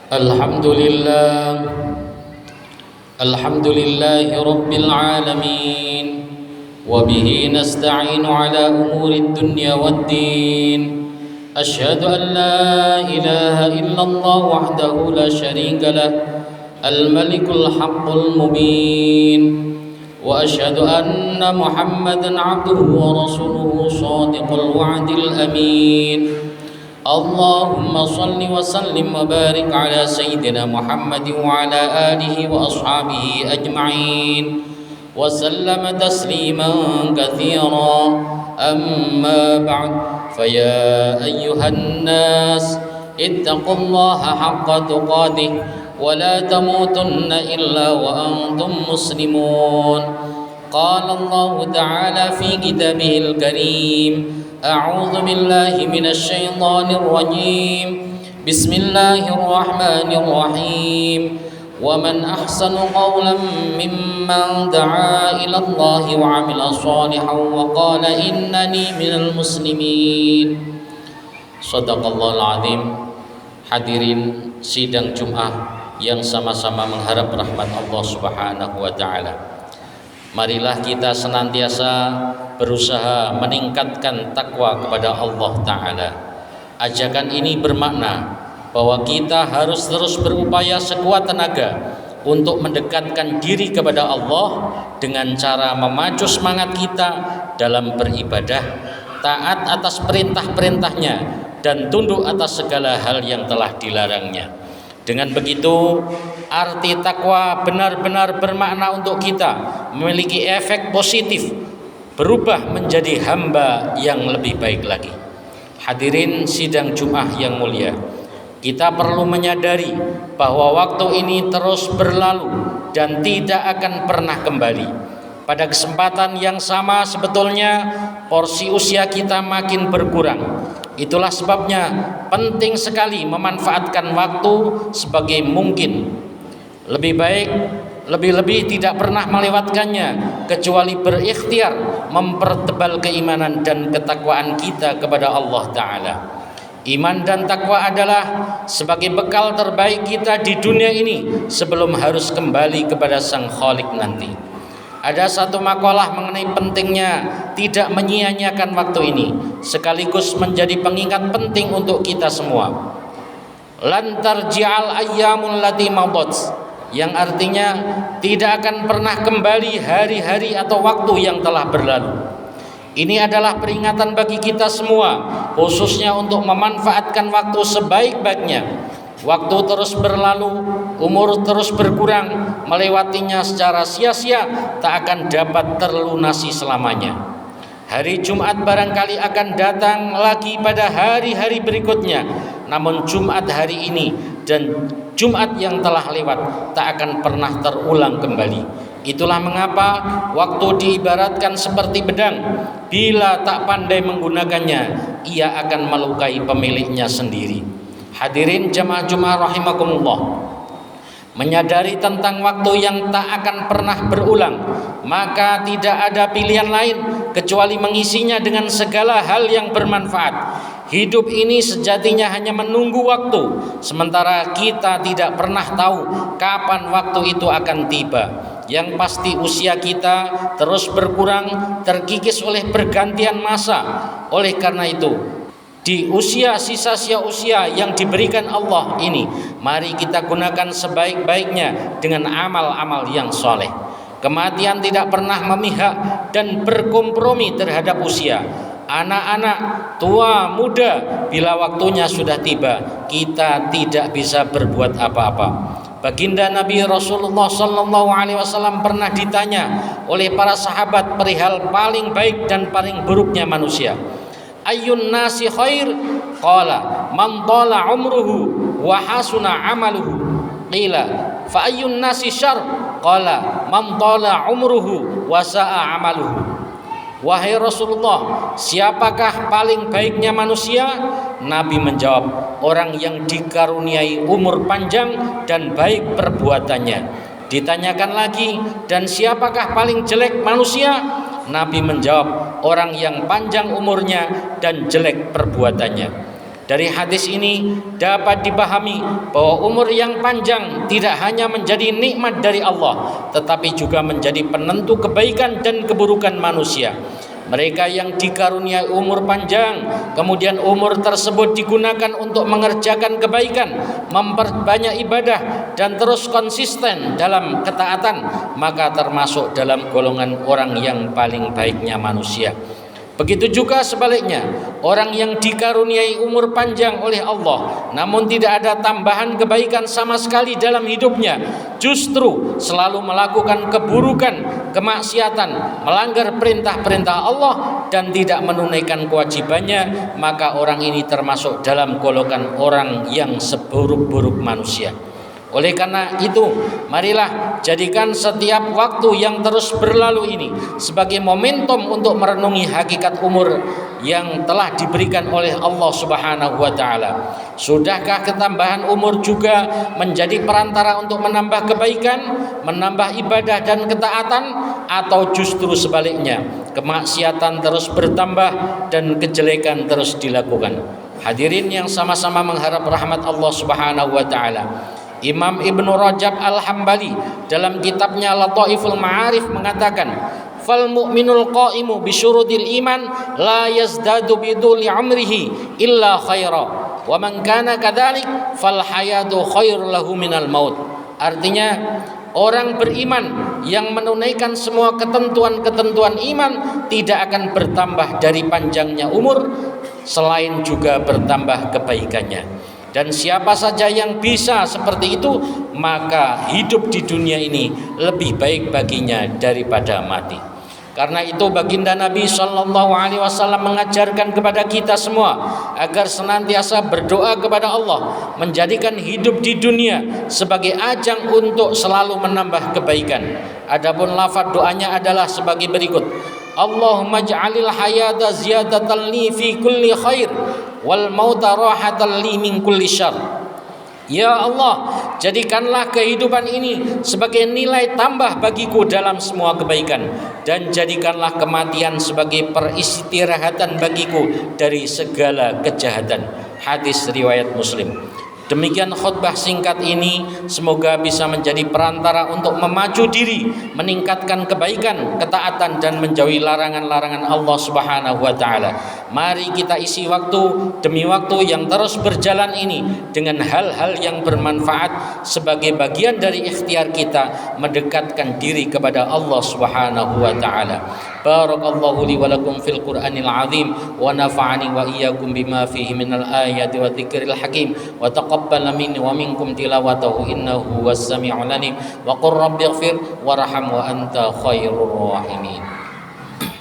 Alhamdulillah, alhamdulillahi rabbil alamin, wa bihi nasta'inu ala umuri dunya waddin. Ashhadu an la ilaha illallah wahdahu la syarika lah, al-malikul haqqul mubin. Wa ashhadu anna Muhammadan abduhu wa rasuluhu shadiqul wa'dil amin. Allahumma salli wa sallim wa barik ala sayyidina Muhammad wa ala alihi wa ashabihi ajma'in wa sallama tasliman katsira. Amma ba'd, faya ayyuhan nas ittaqullaha haqqa tuqatih wa la tamutunna illa wa antum muslimun. Qala Allah ta'ala fi kitabihil karim, أعوذ بالله من الشيطان الرجيم بسم الله الرحمن الرحيم ومن أحسن قولا ممن دعا إلى الله وعمل صالحا وقال إنني من المسلمين. Shadaqallahul azim. Hadirin sidang Jum'ah yang sama-sama mengharap rahmat Allah Subhanahu wa ta'ala, marilah kita senantiasa berusaha meningkatkan takwa kepada Allah Ta'ala. Ajakan ini bermakna bahwa kita harus terus berupaya sekuat tenaga untuk mendekatkan diri kepada Allah dengan cara memacu semangat kita dalam beribadah, taat atas perintah-perintahnya, dan tunduk atas segala hal yang telah dilarangnya. Dengan begitu, arti takwa benar-benar bermakna untuk kita memiliki efek positif, berubah menjadi hamba yang lebih baik lagi. Hadirin sidang Jum'ah yang mulia, kita perlu menyadari bahwa waktu ini terus berlalu dan tidak akan pernah kembali. Pada kesempatan yang sama sebetulnya porsi usia kita makin berkurang. Itulah sebabnya penting sekali memanfaatkan waktu sebagai mungkin. Lebih-lebih tidak pernah melewatkannya, kecuali berikhtiar mempertebal keimanan dan ketakwaan kita kepada Allah Ta'ala. Iman dan takwa adalah sebagai bekal terbaik kita di dunia ini sebelum harus kembali kepada Sang Khalik nanti. Ada satu makalah mengenai pentingnya tidak menyia-nyiakan waktu ini, sekaligus menjadi pengingat penting untuk kita semua. Lan tarji'al ayyamul lati madat, yang artinya tidak akan pernah kembali hari-hari atau waktu yang telah berlalu. Ini adalah peringatan bagi kita semua, khususnya untuk memanfaatkan waktu sebaik-baiknya. Waktu terus berlalu, umur terus berkurang, melewatinya secara sia-sia tak akan dapat terlunasi selamanya. Hari Jumat barangkali akan datang lagi pada hari-hari berikutnya, namun Jumat hari ini dan Jumat yang telah lewat tak akan pernah terulang kembali. Itulah mengapa waktu diibaratkan seperti pedang, bila tak pandai menggunakannya, ia akan melukai pemiliknya sendiri. Hadirin jamaah Jumat rahimakumullah, menyadari tentang waktu yang tak akan pernah berulang, maka tidak ada pilihan lain kecuali mengisinya dengan segala hal yang bermanfaat. Hidup ini sejatinya hanya menunggu waktu, sementara kita tidak pernah tahu kapan waktu itu akan tiba. Yang pasti usia kita terus berkurang, terkikis oleh pergantian masa. Oleh karena itu, di sisa usia yang diberikan Allah ini, mari kita gunakan sebaik-baiknya dengan amal-amal yang soleh. Kematian tidak pernah memihak dan berkompromi terhadap usia. Anak-anak, tua, muda, bila waktunya sudah tiba, kita tidak bisa berbuat apa-apa. Baginda Nabi Rasulullah SAW pernah ditanya oleh para sahabat perihal paling baik dan paling buruknya manusia. Ayyun nasi khair? Qala man tala umruhu wa hasuna amaluhu. Qila fa ayyun nasi syarr? Qala man tala umruhu wa sa'a amaluhu. Wahai Rasulullah, siapakah paling baiknya manusia? Nabi menjawab, orang yang dikaruniai umur panjang dan baik perbuatannya. Ditanyakan lagi, dan siapakah paling jelek manusia? Nabi menjawab, orang yang panjang umurnya dan jelek perbuatannya. Dari hadis ini dapat dipahami bahwa umur yang panjang tidak hanya menjadi nikmat dari Allah, tetapi juga menjadi penentu kebaikan dan keburukan manusia. Mereka yang dikaruniai umur panjang, kemudian umur tersebut digunakan untuk mengerjakan kebaikan, memperbanyak ibadah, dan terus konsisten dalam ketaatan, maka termasuk dalam golongan orang yang paling baiknya manusia. Begitu juga sebaliknya, orang yang dikaruniai umur panjang oleh Allah namun tidak ada tambahan kebaikan sama sekali dalam hidupnya, justru selalu melakukan keburukan, kemaksiatan, melanggar perintah-perintah Allah dan tidak menunaikan kewajibannya, maka orang ini termasuk dalam golongan orang yang seburuk-buruk manusia. Oleh karena itu, marilah jadikan setiap waktu yang terus berlalu ini sebagai momentum untuk merenungi hakikat umur yang telah diberikan oleh Allah Subhanahu wa taala. Sudahkah ketambahan umur juga menjadi perantara untuk menambah kebaikan, menambah ibadah dan ketaatan, atau justru sebaliknya, kemaksiatan terus bertambah dan kejelekan terus dilakukan? Hadirin yang sama-sama mengharap rahmat Allah Subhanahu wa taala, Imam Ibnu Rajab Al-Hambali dalam kitabnya Lataiful Ma'arif mengatakan, fal mu'minul qa'imu bi syurutil iman la yazdadu bi duli umrihi illa khaira wa man kana kadzalik fal hayatu khairul lahu minal maut. Artinya, orang beriman yang menunaikan semua ketentuan-ketentuan iman tidak akan bertambah dari panjangnya umur, selain juga bertambah kebaikannya. Dan siapa saja yang bisa seperti itu, maka hidup di dunia ini lebih baik baginya daripada mati. Karena itu baginda Nabi SAW mengajarkan kepada kita semua agar senantiasa berdoa kepada Allah, menjadikan hidup di dunia sebagai ajang untuk selalu menambah kebaikan. Adapun lafaz doanya adalah sebagai berikut: Allahumma ja'alil hayata ziyadatan li fi kulli khair wal mauta rahatan li min kulli syarr. Ya Allah, jadikanlah kehidupan ini sebagai nilai tambah bagiku dalam semua kebaikan, dan jadikanlah kematian sebagai peristirahatan bagiku dari segala kejahatan. Hadis riwayat Muslim. Demikian khutbah singkat ini, semoga bisa menjadi perantara untuk memacu diri, meningkatkan kebaikan, ketaatan, dan menjauhi larangan-larangan Allah Subhanahu wa taala. Mari kita isi waktu demi waktu yang terus berjalan ini dengan hal-hal yang bermanfaat sebagai bagian dari ikhtiar kita mendekatkan diri kepada Allah Subhanahu wa taala. Barakallahu li wa lakum fil Qur'anil azim wa nafa'ani wa iyyakum bima fihi minal ayati wa dzikril hakim wa taqabbal minni wa minkum tilawatahu innahu was sami'ul alim wa qur rabbighfir warham wa anta khairur rahimin.